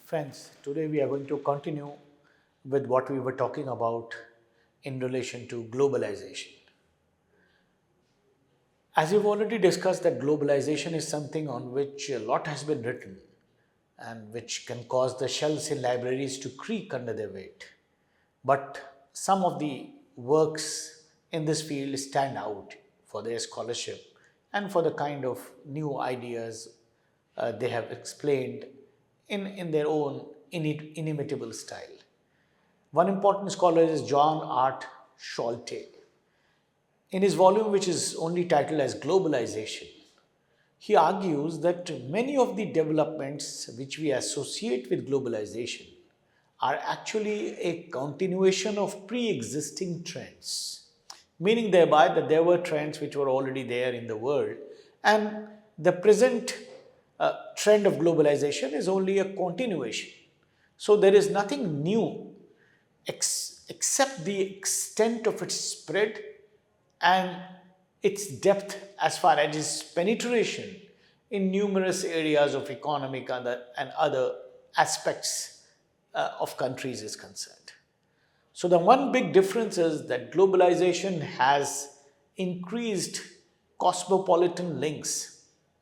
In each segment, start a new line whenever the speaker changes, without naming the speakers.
Friends, today we are going to continue with what we were talking about in relation to globalization. As we've already discussed, that globalization is something on which a lot has been written and which can cause the shelves in libraries to creak under their weight. But some of the works in this field stand out for their scholarship and for the kind of new ideas they have explained in their own inimitable style. One important scholar is John Art Scholte. In his volume, which is only titled as Globalization, he argues that many of the developments which we associate with globalization are actually a continuation of pre existing trends, meaning thereby that there were trends which were already there in the world, and the present trend of globalization is only a continuation. So there is nothing new except the extent of its spread and its depth as far as its penetration in numerous areas of economic and other aspects of countries is concerned. So, the one big difference is that globalization has increased cosmopolitan links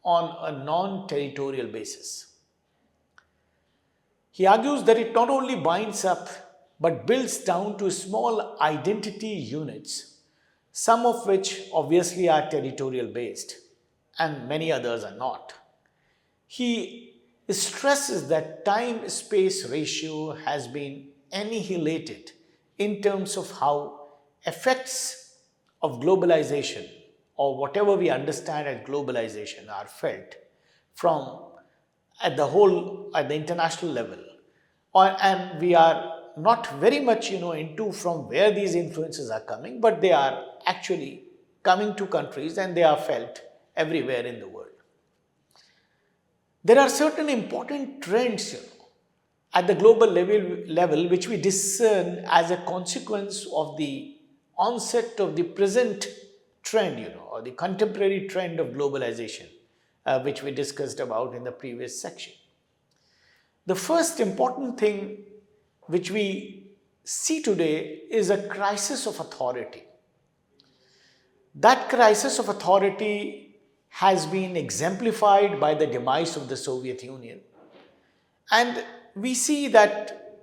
on a non territorial basis. He argues that it not only binds up but builds down to small identity units, some of which obviously are territorial based and many others are not. He stresses that time space ratio has been annihilated in terms of how effects of globalization or whatever we understand as globalization are felt from at the international level, and we are not very much into from where these influences are coming, but they are actually coming to countries and they are felt everywhere in the world. There are certain important trends at the global level which we discern as a consequence of the onset of the present trend, or the contemporary trend of globalization, which we discussed about in the previous section. The first important thing which we see today is a crisis of authority. That crisis of authority has been exemplified by the demise of the Soviet Union. And we see that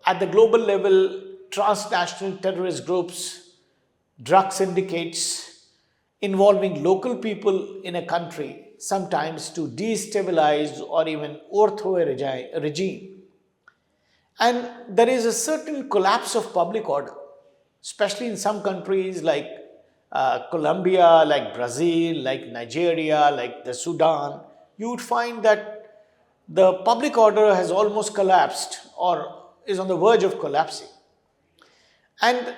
at the global level, transnational terrorist groups, drug syndicates involving local people in a country, sometimes to destabilize or even overthrow a regime. And there is a certain collapse of public order, especially in some countries like Colombia, like Brazil, like Nigeria, like the Sudan. You would find that the public order has almost collapsed or is on the verge of collapsing. And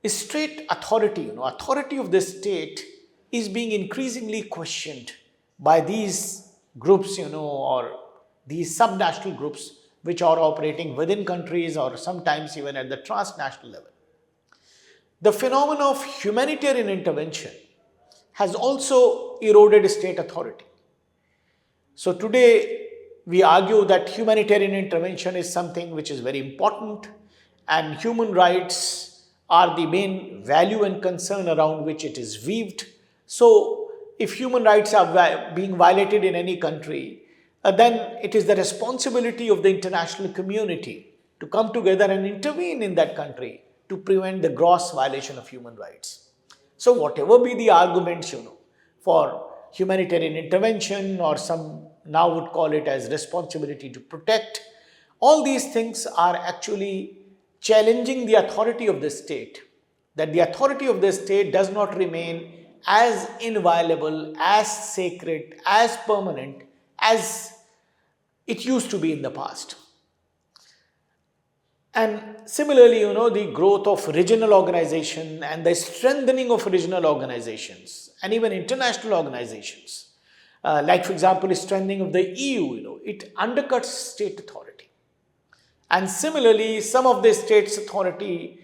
state authority, authority of the state is being increasingly questioned by these groups, or these subnational groups which are operating within countries or sometimes even at the transnational level. The phenomenon of humanitarian intervention has also eroded state authority. So today we argue that humanitarian intervention is something which is very important, and human rights are the main value and concern around which it is weaved. So if human rights are being violated in any country, then it is the responsibility of the international community to come together and intervene in that country to prevent the gross violation of human rights. So whatever be the arguments, for humanitarian intervention, or some now would call it as responsibility to protect, all these things are actually challenging the authority of the state, that the authority of the state does not remain as inviolable, as sacred, as permanent as it used to be in the past. And similarly, the growth of regional organization and the strengthening of regional organizations and even international organizations, like for example, the strengthening of the EU, it undercuts state authority. And similarly, some of the states' authority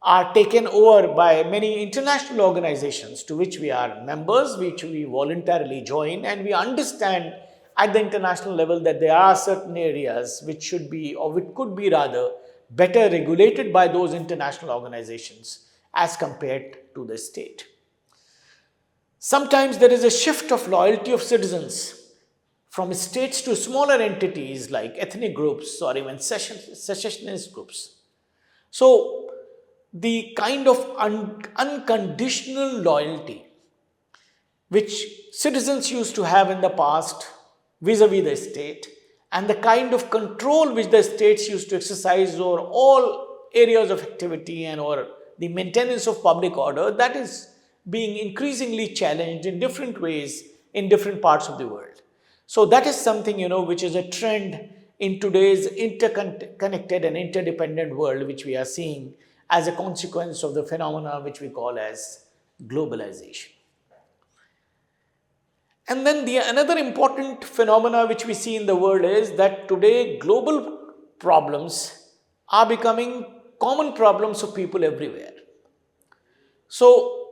are taken over by many international organizations to which we are members, which we voluntarily join, and we understand at the international level that there are certain areas which should be, or which could be rather, better regulated by those international organizations as compared to the state. Sometimes there is a shift of loyalty of citizens from states to smaller entities like ethnic groups or even secessionist groups. So, the kind of unconditional loyalty which citizens used to have in the past vis-a-vis the state, and the kind of control which the states used to exercise over all areas of activity and over the maintenance of public order, that is being increasingly challenged in different ways in different parts of the world. So that is something, which is a trend in today's interconnected and interdependent world, which we are seeing as a consequence of the phenomena which we call as globalization. And then another important phenomena which we see in the world is that today global problems are becoming common problems of people everywhere. So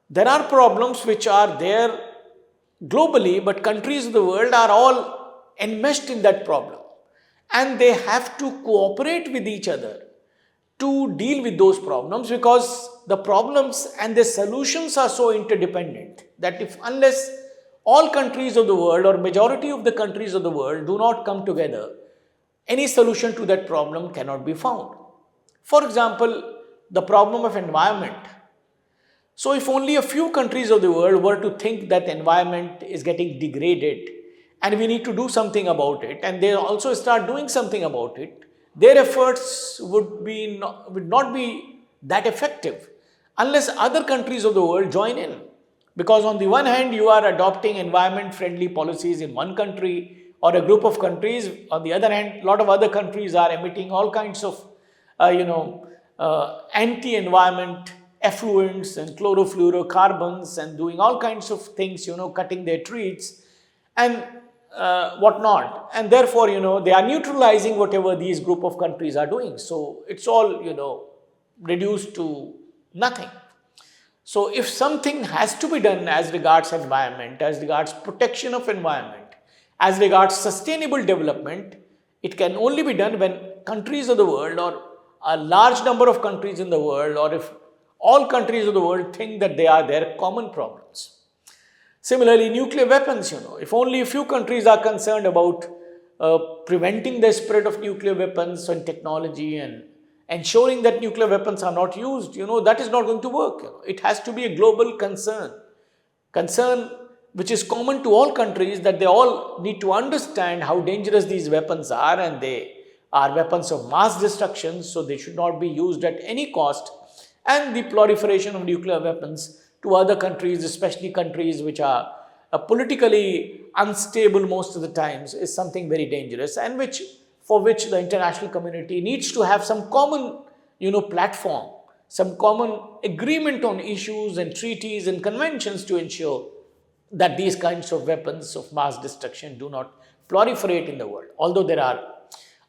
there are problems which are there globally, but countries of the world are all enmeshed in that problem, and they have to cooperate with each other to deal with those problems, because the problems and the solutions are so interdependent that unless all countries of the world or majority of the countries of the world do not come together, any solution to that problem cannot be found. For example, the problem of environment. So if only a few countries of the world were to think that the environment is getting degraded and we need to do something about it, and they also start doing something about it, their efforts would not be that effective unless other countries of the world join in. Because on the one hand, you are adopting environment-friendly policies in one country or a group of countries. On the other hand, a lot of other countries are emitting all kinds of, anti-environment effluents and chlorofluorocarbons and doing all kinds of things, cutting their trees and whatnot. And therefore, they are neutralizing whatever these group of countries are doing. So it's all, reduced to nothing. So if something has to be done as regards environment, as regards protection of environment, as regards sustainable development, it can only be done when countries of the world, or a large number of countries in the world, or if all countries of the world think that they are their common problems. Similarly, nuclear weapons, if only a few countries are concerned about preventing the spread of nuclear weapons and technology and ensuring that nuclear weapons are not used, that is not going to work. It has to be a global concern which is common to all countries, that they all need to understand how dangerous these weapons are, and they are weapons of mass destruction, so they should not be used at any cost. And the proliferation of nuclear weapons to other countries, especially countries which are politically unstable most of the times, is something very dangerous, and for which the international community needs to have some common, platform, some common agreement on issues and treaties and conventions to ensure that these kinds of weapons of mass destruction do not proliferate in the world. Although there are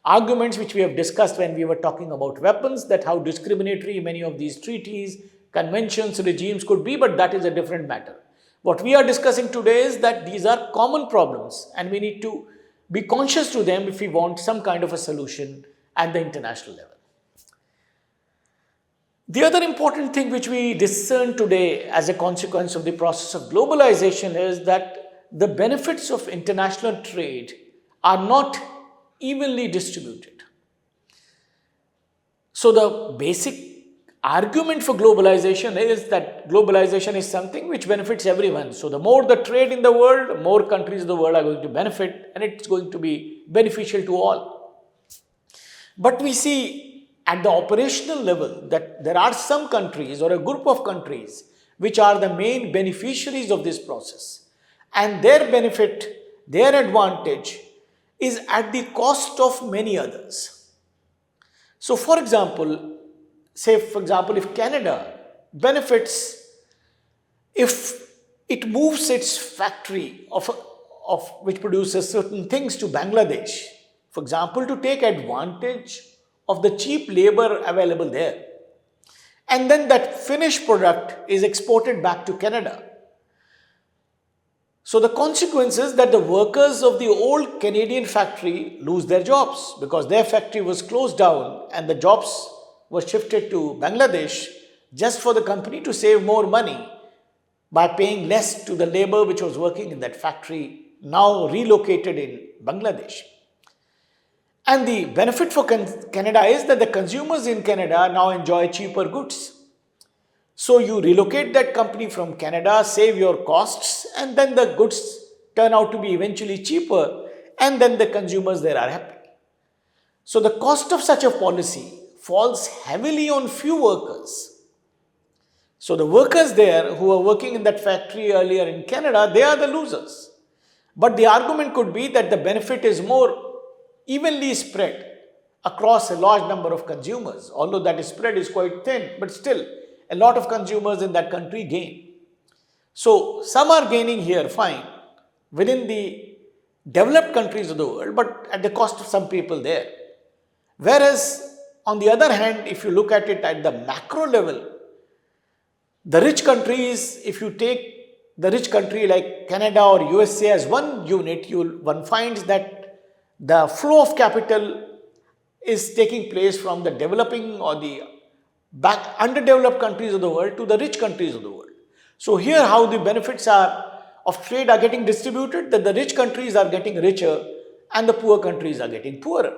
arguments which we have discussed when we were talking about weapons, that how discriminatory many of these treaties, conventions, regimes could be, but that is a different matter. What we are discussing today is that these are common problems, and we need to be conscious to them if we want some kind of a solution at the international level. The other important thing which we discern today as a consequence of the process of globalization is that the benefits of international trade are not evenly distributed. So the basic argument for globalization is that globalization is something which benefits everyone. So the more the trade in the world, more countries in the world are going to benefit, and it's going to be beneficial to all. But we see at the operational level that there are some countries or a group of countries which are the main beneficiaries of this process, and their benefit, their advantage is at the cost of many others. So for example, if Canada benefits if it moves its factory of which produces certain things to Bangladesh, for example, to take advantage of the cheap labor available there, and then that finished product is exported back to Canada. So the consequence is that the workers of the old Canadian factory lose their jobs because their factory was closed down and the jobs were shifted to Bangladesh just for the company to save more money by paying less to the labor which was working in that factory, now relocated in Bangladesh. And the benefit for Canada is that the consumers in Canada now enjoy cheaper goods. So you relocate that company from Canada, save your costs, and then the goods turn out to be eventually cheaper, and then the consumers there are happy. So the cost of such a policy falls heavily on few workers. So the workers there who are working in that factory earlier in Canada, they are the losers. But the argument could be that the benefit is more evenly spread across a large number of consumers, although that spread is quite thin, but still a lot of consumers in that country gain. So some are gaining here, fine, within the developed countries of the world, but at the cost of some people there. Whereas, on the other hand, if you look at it at the macro level, the rich countries, if you take the rich country like Canada or USA as one unit, one finds that the flow of capital is taking place from the developing or the underdeveloped countries of the world to the rich countries of the world. So here how the benefits of trade are getting distributed, that the rich countries are getting richer and the poor countries are getting poorer.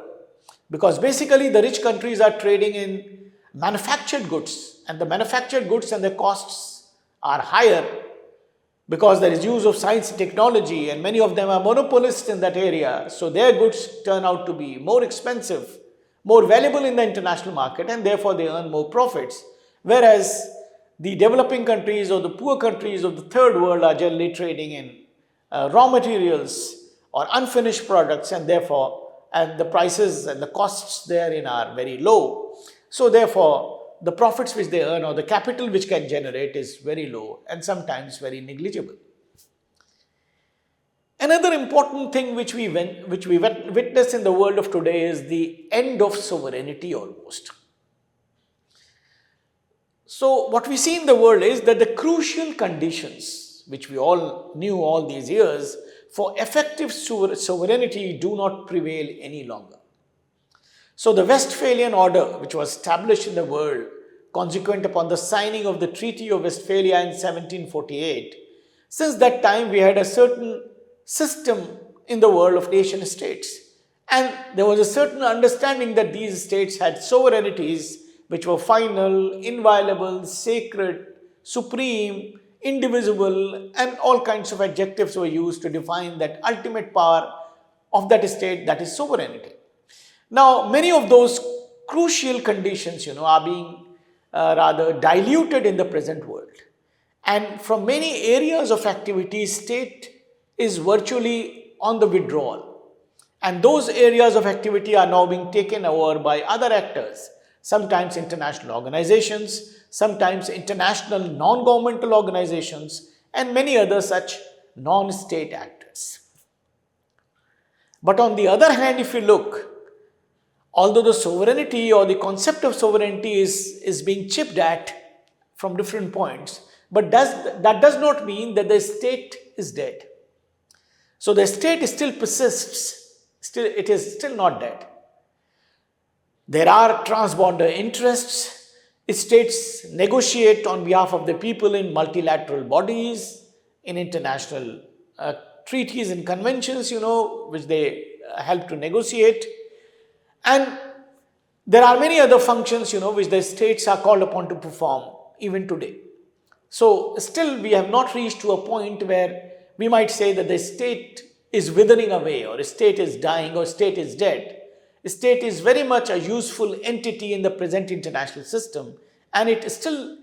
Because basically the rich countries are trading in manufactured goods, and the manufactured goods and the costs are higher because there is use of science and technology, and many of them are monopolists in that area. So their goods turn out to be more expensive, more valuable in the international market, and therefore they earn more profits. Whereas the developing countries or the poor countries of the third world are generally trading in raw materials or unfinished products, and therefore the prices and the costs therein are very low. So therefore the profits which they earn or the capital which can generate is very low and sometimes very negligible. Another important thing which we witness in the world of today is the end of sovereignty almost. So what we see in the world is that the crucial conditions which we all knew all these years for effective sovereignty do not prevail any longer. So the Westphalian order, which was established in the world consequent upon the signing of the Treaty of Westphalia in 1748, since that time we had a certain system in the world of nation states. And there was a certain understanding that these states had sovereignties which were final, inviolable, sacred, supreme, indivisible, and all kinds of adjectives were used to define that ultimate power of that state, that is sovereignty. Now, many of those crucial conditions, are being rather diluted in the present world. And from many areas of activity, state is virtually on the withdrawal. And those areas of activity are now being taken over by other actors, sometimes international organizations, sometimes international non-governmental organizations, and many other such non-state actors. But on the other hand, if you look, although the sovereignty or the concept of sovereignty is being chipped at from different points, but that does not mean that the state is dead. So the state still persists, it is still not dead. There are transborder interests. States negotiate on behalf of the people in multilateral bodies, in international treaties and conventions, which they help to negotiate. And there are many other functions, which the states are called upon to perform even today. So still we have not reached to a point where we might say that the state is withering away, or a state is dying, or a state is dead. A state is very much a useful entity in the present international system, and it still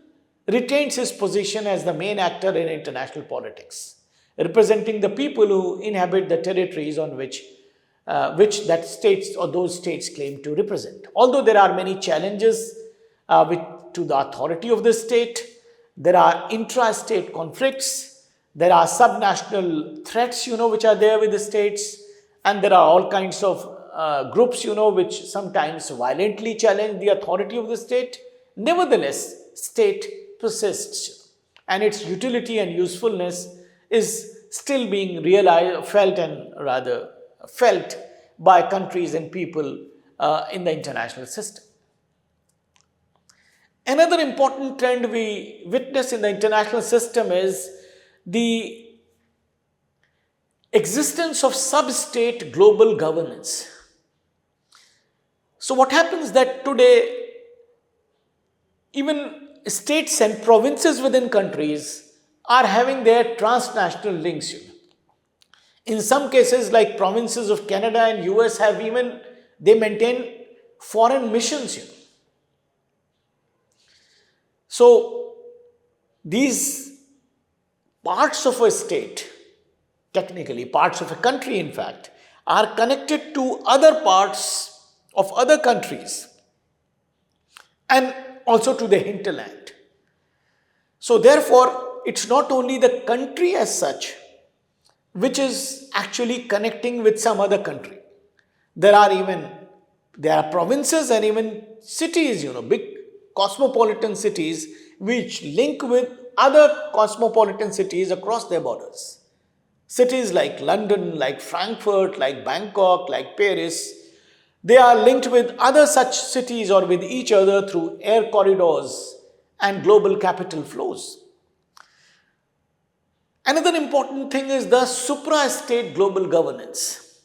retains its position as the main actor in international politics, representing the people who inhabit the territories on which that states or those states claim to represent. Although there are many challenges to the authority of the state, there are intra-state conflicts, there are subnational threats, which are there with the states, and there are all kinds of groups, which sometimes violently challenge the authority of the state. Nevertheless, state persists, and its utility and usefulness is still being realized, felt and rather felt by countries and people in the international system. Another important trend we witness in the international system is the existence of sub-state global governance. So what happens that today even states and provinces within countries are having their transnational links. In some cases, like provinces of Canada and US have even, they maintain foreign missions. So these parts of a state, technically parts of a country in fact, are connected to other parts of other countries and also to the hinterland. So therefore, it's not only the country as such which is actually connecting with some other country. There are provinces and even cities, big cosmopolitan cities which link with other cosmopolitan cities across their borders. Cities like London, like Frankfurt, like Bangkok, like Paris, they are linked with other such cities or with each other through air corridors and global capital flows. Another important thing is the supra-state global governance.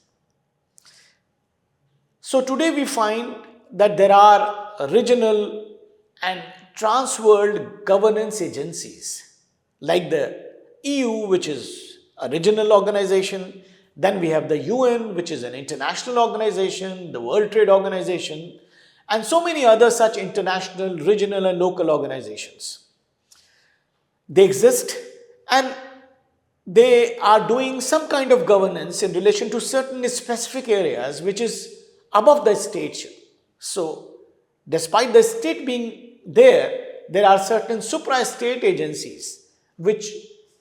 So today we find that there are regional and trans-world governance agencies like the EU, which is a regional organization. Then we have the UN, which is an international organization, the World Trade Organization, and so many other such international, regional and local organizations. They exist and they are doing some kind of governance in relation to certain specific areas which is above the state. So, despite the state being there, there are certain supra-state agencies which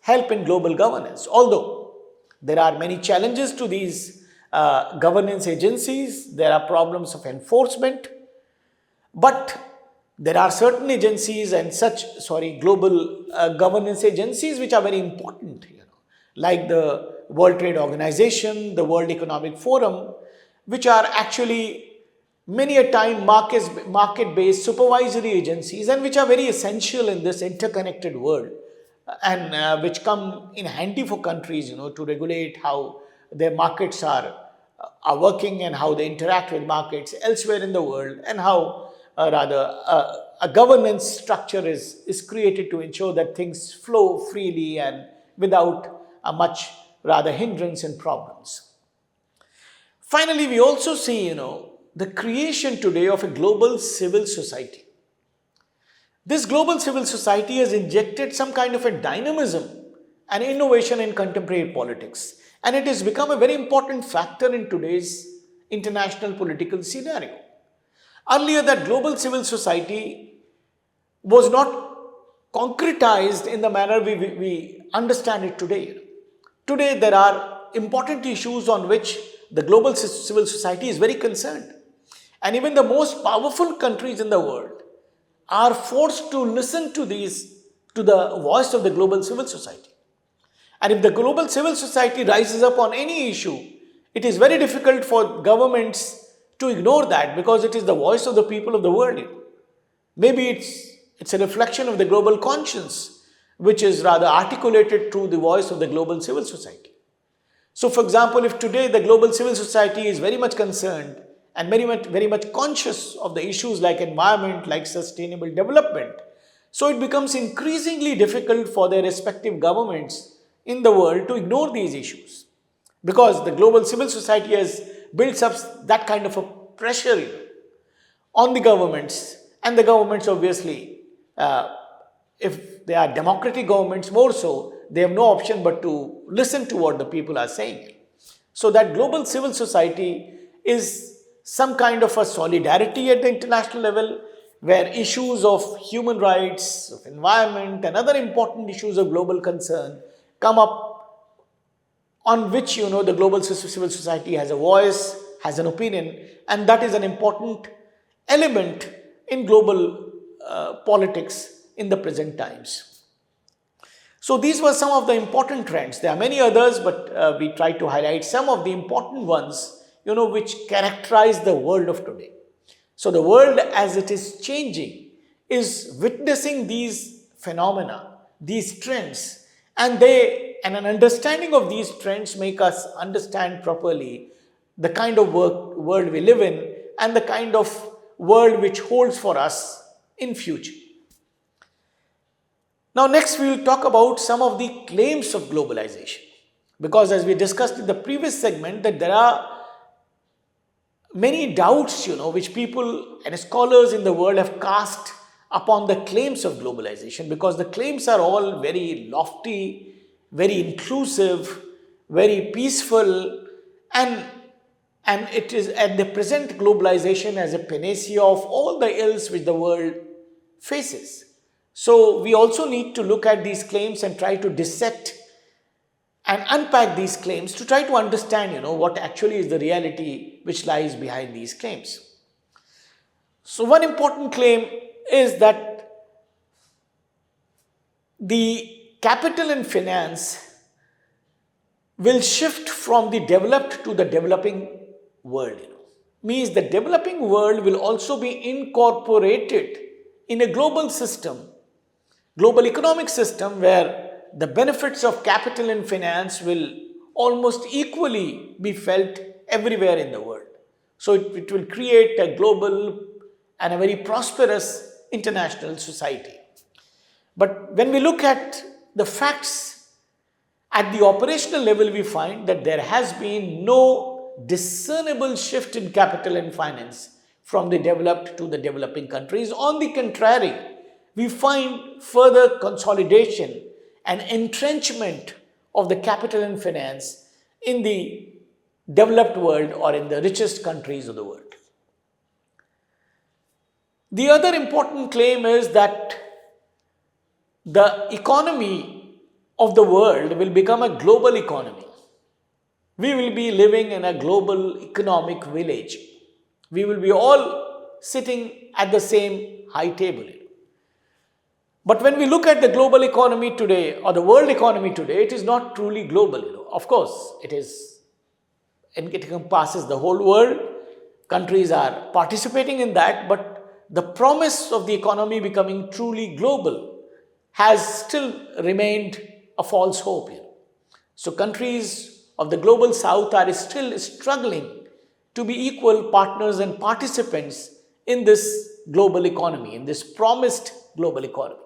help in global governance. Although there are many challenges to these governance agencies, there are problems of enforcement, but there are certain agencies and global governance agencies which are very important, like the World Trade Organization, the World Economic Forum, which are actually many a time market-based supervisory agencies and which are very essential in this interconnected world and which come in handy for countries, to regulate how their markets are working and how they interact with markets elsewhere in the world and how a governance structure is created to ensure that things flow freely and without a much rather hindrance and problems. Finally, we also see, the creation today of a global civil society. This global civil society has injected some kind of a dynamism and innovation in contemporary politics, and it has become a very important factor in today's international political scenario. Earlier, that global civil society was not concretized in the manner we understand it today. Today, there are important issues on which the global civil society is very concerned. And even the most powerful countries in the world are forced to listen to the voice of the global civil society. And if the global civil society rises up on any issue, it is very difficult for governments to ignore that because it is the voice of the people of the world. Maybe it's a reflection of the global conscience, which is rather articulated through the voice of the global civil society. So, for example, if today the global civil society is very much concerned and very much conscious of the issues like environment, like sustainable development, so it becomes increasingly difficult for their respective governments in the world to ignore these issues because the global civil society has built up that kind of a pressure on the governments, and the governments obviously, if they are democratic governments more so, they have no option but to listen to what the people are saying. So that global civil society is some kind of a solidarity at the international level where issues of human rights, of environment and other important issues of global concern come up on which, the global civil society has a voice, has an opinion, and that is an important element in global politics in the present times. So these were some of the important trends. There are many others, but we try to highlight some of the important ones, which characterize the world of today. So the world as it is changing is witnessing these phenomena, these trends, and an understanding of these trends make us understand properly the kind of world we live in and the kind of world which holds for us in future. Now, next we will talk about some of the claims of globalization. Because as we discussed in the previous segment, that there are many doubts, which people and scholars in the world have cast upon the claims of globalization, because the claims are all very lofty, very inclusive, very peaceful, and it is at the present globalization as a panacea of all the ills which the world faces. So we also need to look at these claims and try to dissect and unpack these claims to try to understand, what actually is the reality which lies behind these claims. So one important claim is that the capital and finance will shift from the developed to the developing world. Means the developing world will also be incorporated in a global system, global economic system, where the benefits of capital and finance will almost equally be felt everywhere in the world. So it will create a global and a very prosperous international society. But when we look at the facts at the operational level, we find that there has been no discernible shift in capital and finance from the developed to the developing countries. On the contrary, we find further consolidation and entrenchment of the capital and finance in the developed world or in the richest countries of the world. The other important claim is that the economy of the world will become a global economy. We will be living in a global economic village. We will be all sitting at the same high table. But when we look at the global economy today or the world economy today, it is not truly global. Of course, it encompasses the whole world. Countries are participating in that, but the promise of the economy becoming truly global has still remained a false hope. So countries of the global south are still struggling to be equal partners and participants in this global economy, in this promised global economy.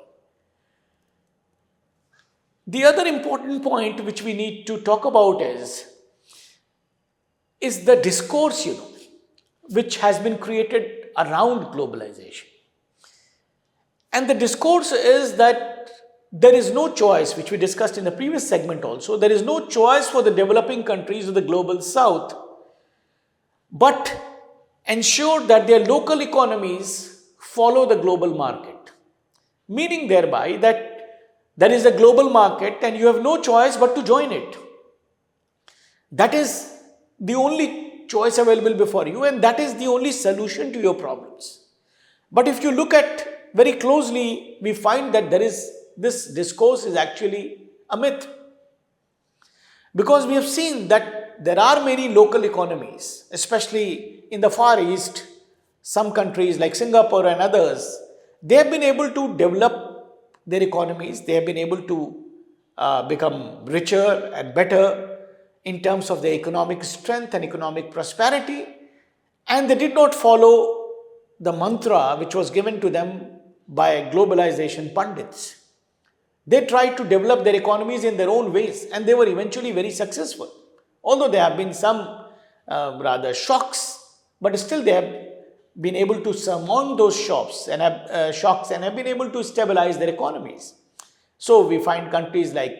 The other important point which we need to talk about is the discourse, which has been created around globalization. And the discourse is that there is no choice, which we discussed in the previous segment also, there is no choice for the developing countries of the global south, but ensure that their local economies follow the global market. Meaning thereby that there is a global market and you have no choice but to join it. That is the only choice available before you, and that is the only solution to your problems. But if you look at very closely, we find that this discourse is actually a myth. Because we have seen that there are many local economies, especially in the Far East, some countries like Singapore and others, they have been able to develop their economies, they have been able to become richer and better in terms of their economic strength and economic prosperity, and they did not follow the mantra which was given to them by globalization pundits. They tried to develop their economies in their own ways, and they were eventually very successful. Although there have been some rather shocks, but still they have been able to surmount those shocks and have been able to stabilize their economies. So we find countries like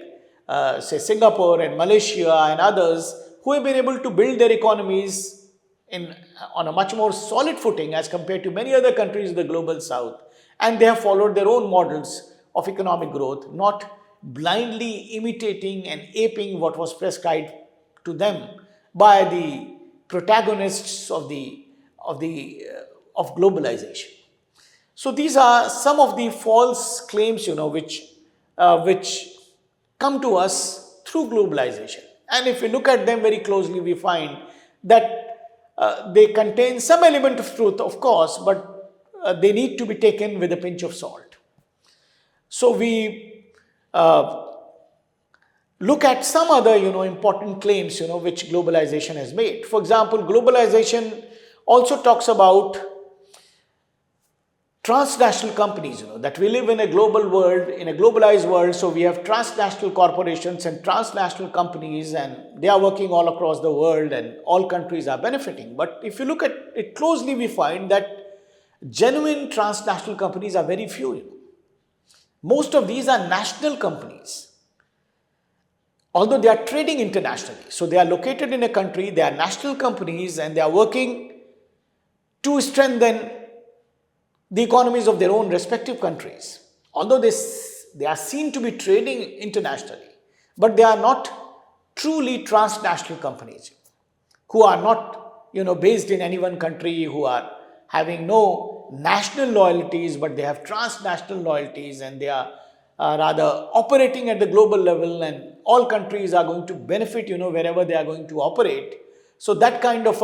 say Singapore and Malaysia and others who have been able to build their economies on a much more solid footing as compared to many other countries of the global south, and they have followed their own models of economic growth, not blindly imitating and aping what was prescribed to them by the protagonists of globalization. So these are some of the false claims, which come to us through globalization. And if we look at them very closely, we find that they contain some element of truth, of course, but they need to be taken with a pinch of salt. So we look at some other, important claims, which globalization has made. For example, globalization also talks about transnational companies, that we live in a global world, in a globalized world, so we have transnational corporations and transnational companies, and they are working all across the world and all countries are benefiting. But if you look at it closely, we find that genuine transnational companies are very few. Most of these are national companies, although they are trading internationally. So they are located in a country, they are national companies, and they are working to strengthen the economies of their own respective countries. Although they are seen to be trading internationally, but they are not truly transnational companies who are not, based in any one country, who are having no national loyalties, but they have transnational loyalties, and they are rather operating at the global level, and all countries are going to benefit, wherever they are going to operate. So that kind of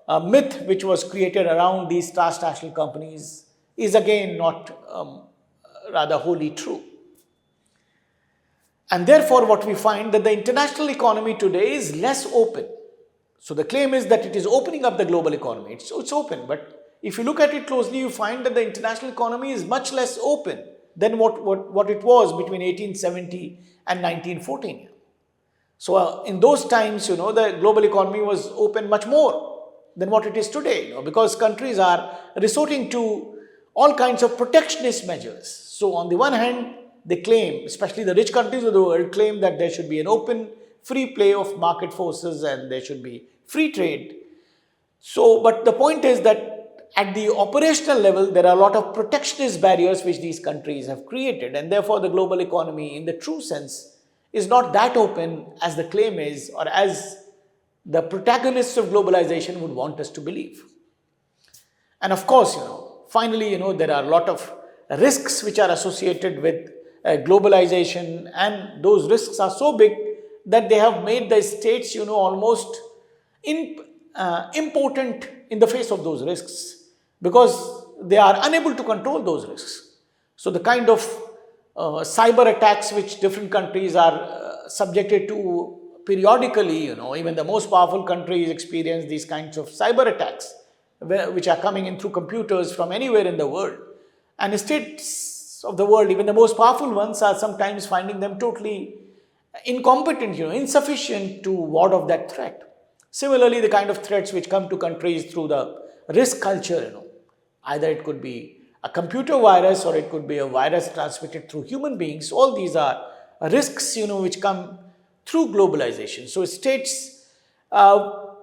a myth which was created around these transnational companies is again not rather wholly true. And therefore, what we find that the international economy today is less open. So the claim is that it is opening up the global economy. It's open, but if you look at it closely, you find that the international economy is much less open than what it was between 1870 and 1914. So in those times, the global economy was open much more than what it is today, because countries are resorting to all kinds of protectionist measures. So on the one hand, they claim, especially the rich countries of the world, claim that there should be an open, free play of market forces and there should be free trade. So, but the point is that at the operational level, there are a lot of protectionist barriers which these countries have created, and therefore the global economy in the true sense is not that open as the claim is, or as the protagonists of globalization would want us to believe. And of course, finally, there are a lot of risks which are associated with globalization, and those risks are so big that they have made the states, almost impotent in the face of those risks, because they are unable to control those risks. So the kind of cyber attacks which different countries are subjected to periodically, even the most powerful countries experience these kinds of cyber attacks, which are coming in through computers from anywhere in the world. And states of the world, even the most powerful ones, are sometimes finding them totally incompetent, insufficient to ward off that threat. Similarly, the kind of threats which come to countries through the risk culture, either it could be a computer virus or it could be a virus transmitted through human beings. All these are risks, which come through globalization. So states are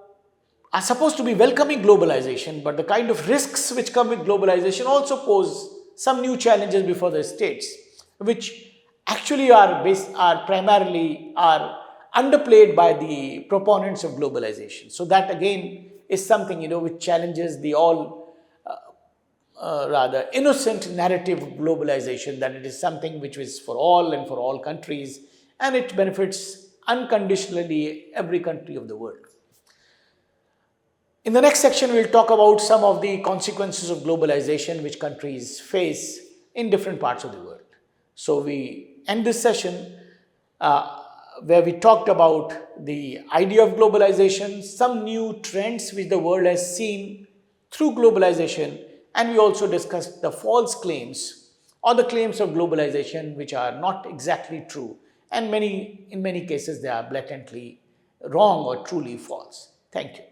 supposed to be welcoming globalization, but the kind of risks which come with globalization also pose some new challenges before the states, which actually are primarily underplayed by the proponents of globalization. So that again is something, which challenges the rather innocent narrative of globalization, that it is something which is for all and for all countries, and it benefits unconditionally every country of the world. In the next section, we'll talk about some of the consequences of globalization which countries face in different parts of the world. So we end this session where we talked about the idea of globalization, some new trends which the world has seen through globalization, and we also discussed the false claims or the claims of globalization which are not exactly true, and in many cases they are blatantly wrong or truly false. Thank you.